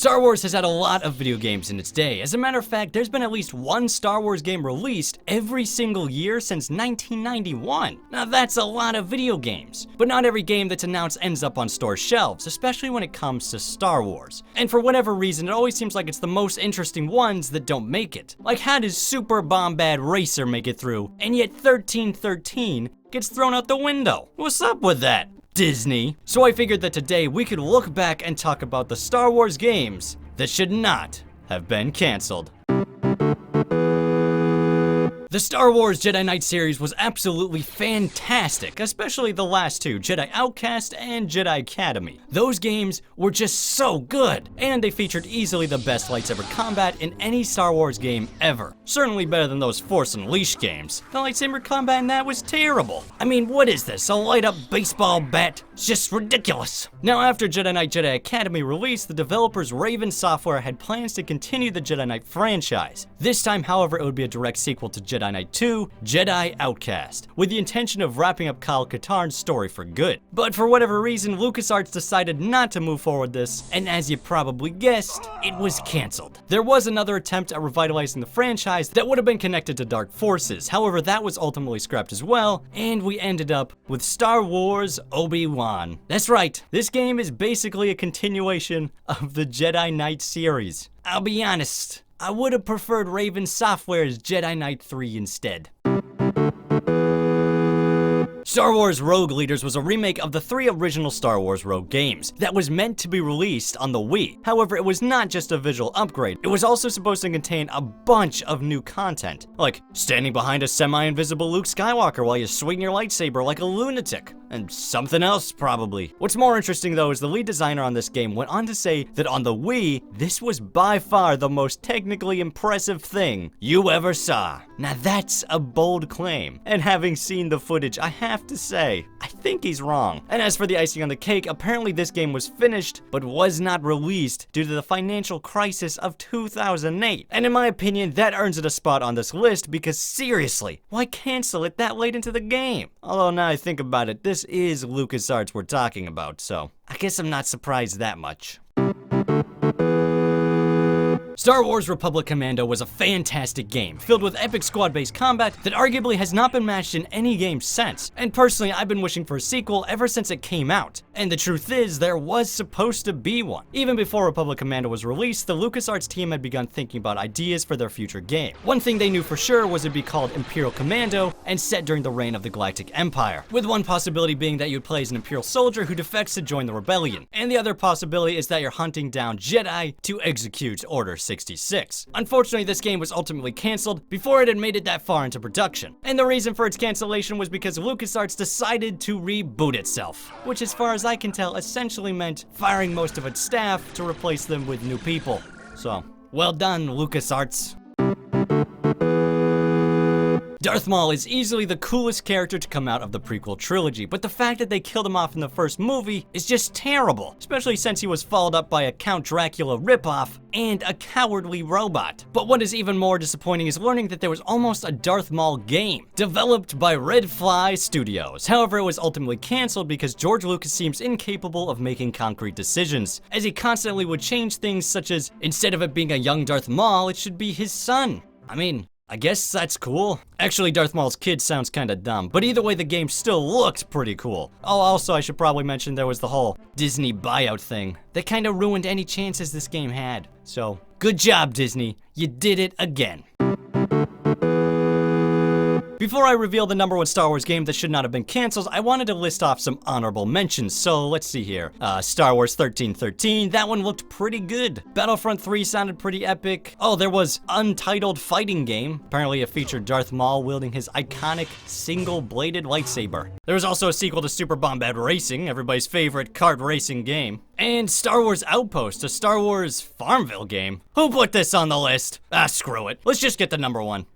Star Wars has had a lot of video games in its day. As a matter of fact, there's been at least one Star Wars game released every single year since 1991. Now that's a lot of video games, but not every game that's announced ends up on store shelves, especially when it comes to Star Wars. And for whatever reason, it always seems like it's the most interesting ones that don't make it. Like, how does Super Bombad Racer make it through, and yet 1313 gets thrown out the window? What's up with that, Disney? So I figured that today we could look back and talk about the Star Wars games that should not have been canceled. The Star Wars Jedi Knight series was absolutely fantastic, especially the last two, Jedi Outcast and Jedi Academy. Those games were just so good, and they featured easily the best lightsaber combat in any Star Wars game ever. Certainly better than those Force Unleashed games. The lightsaber combat in that was terrible. I mean, what is this, a light-up baseball bat? It's just ridiculous. Now, after Jedi Knight Jedi Academy released, the developers Raven Software had plans to continue the Jedi Knight franchise. This time, however, it would be a direct sequel to Jedi Knight 2, Jedi Outcast, with the intention of wrapping up Kyle Katarn's story for good. But for whatever reason, LucasArts decided not to move forward this, and as you probably guessed, it was canceled. There was another attempt at revitalizing the franchise that would have been connected to Dark Forces, however that was ultimately scrapped as well, and we ended up with Star Wars Obi-Wan. That's right, this game is basically a continuation of the Jedi Knight series. I'll be honest, I would have preferred Raven Software's Jedi Knight 3 instead. Star Wars Rogue Leaders was a remake of the 3 original Star Wars Rogue games that was meant to be released on the Wii. However, it was not just a visual upgrade, it was also supposed to contain a bunch of new content, like standing behind a semi-invisible Luke Skywalker while you swing your lightsaber like a lunatic, and something else probably. What's more interesting though is the lead designer on this game went on to say that on the Wii, this was by far the most technically impressive thing you ever saw. Now that's a bold claim, and having seen the footage, I have to say, I think he's wrong. And as for the icing on the cake, apparently this game was finished, but was not released due to the financial crisis of 2008. And in my opinion, that earns it a spot on this list because seriously, why cancel it that late into the game? Although now I think about it, this is LucasArts we're talking about, so I guess I'm not surprised that much. Star Wars Republic Commando was a fantastic game, filled with epic squad-based combat that arguably has not been matched in any game since. And personally, I've been wishing for a sequel ever since it came out. And the truth is, there was supposed to be one. Even before Republic Commando was released, the LucasArts team had begun thinking about ideas for their future game. One thing they knew for sure was it'd be called Imperial Commando and set during the reign of the Galactic Empire, with one possibility being that you'd play as an Imperial soldier who defects to join the rebellion. And the other possibility is that you're hunting down Jedi to execute Order 66. Unfortunately, this game was ultimately canceled before it had made it that far into production. And the reason for its cancellation was because LucasArts decided to reboot itself, which as far as I can tell essentially meant firing most of its staff to replace them with new people. So, well done, LucasArts. Darth Maul is easily the coolest character to come out of the prequel trilogy, but the fact that they killed him off in the first movie is just terrible, especially since he was followed up by a Count Dracula ripoff and a cowardly robot. But what is even more disappointing is learning that there was almost a Darth Maul game, developed by Red Fly Studios. However, it was ultimately canceled because George Lucas seems incapable of making concrete decisions, as he constantly would change things such as, instead of it being a young Darth Maul, it should be his son. I mean, I guess that's cool. Actually, Darth Maul's kid sounds kinda dumb, but either way, the game still looked pretty cool. Oh, also, I should probably mention there was the whole Disney buyout thing that kinda ruined any chances this game had. So, good job, Disney. You did it again. Before I reveal the #1 Star Wars game that should not have been canceled, I wanted to list off some honorable mentions, so let's see here. Star Wars 1313, that one looked pretty good. Battlefront 3 sounded pretty epic. Oh, there was Untitled Fighting Game. Apparently it featured Darth Maul wielding his iconic single-bladed lightsaber. There was also a sequel to Super Bombad Racing, everybody's favorite kart racing game. And Star Wars Outpost, a Star Wars Farmville game. Who put this on the list? Ah, screw it. Let's just get the #1.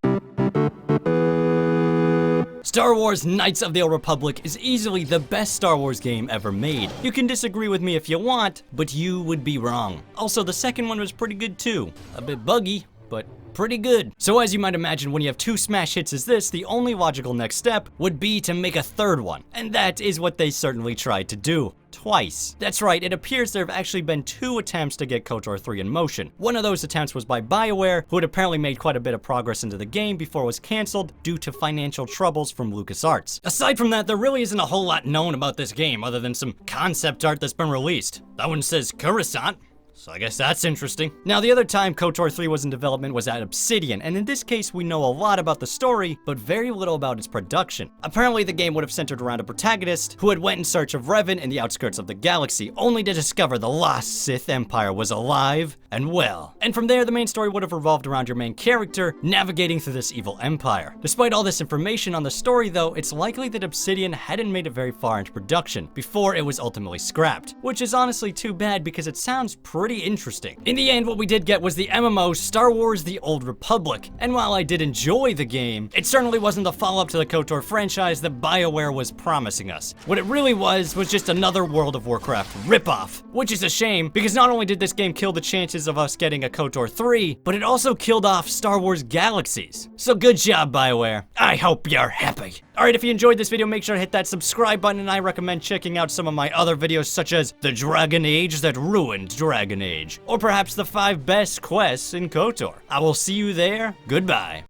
Star Wars Knights of the Old Republic is easily the best Star Wars game ever made. You can disagree with me if you want, but you would be wrong. Also, the second one was pretty good too. A bit buggy, but pretty good. So as you might imagine, when you have 2 smash hits as this, the only logical next step would be to make a 3rd one. And that is what they certainly tried to do. Twice. That's right, it appears there have actually been 2 attempts to get KOTOR 3 in motion. One of those attempts was by BioWare, who had apparently made quite a bit of progress into the game before it was cancelled due to financial troubles from LucasArts. Aside from that, there really isn't a whole lot known about this game other than some concept art that's been released. That one says Coruscant, so I guess that's interesting. Now, the other time KOTOR 3 was in development was at Obsidian, and in this case we know a lot about the story, but very little about its production. Apparently the game would have centered around a protagonist who had went in search of Revan in the outskirts of the galaxy, only to discover the lost Sith Empire was alive and well. And from there, the main story would have revolved around your main character navigating through this evil empire. Despite all this information on the story though, it's likely that Obsidian hadn't made it very far into production before it was ultimately scrapped, which is honestly too bad because it sounds pretty interesting. In the end, what we did get was the MMO Star Wars The Old Republic, and while I did enjoy the game, it certainly wasn't the follow-up to the KOTOR franchise that BioWare was promising us. What it really was just another World of Warcraft ripoff, which is a shame because not only did this game kill the chances of us getting a KOTOR 3, but it also killed off Star Wars Galaxies. So good job, BioWare. I hope you're happy. Alright, if you enjoyed this video, make sure to hit that subscribe button, and I recommend checking out some of my other videos such as The Dragon Age That Ruined Dragon Age, or perhaps the 5 best quests in KOTOR. I will see you there. Goodbye.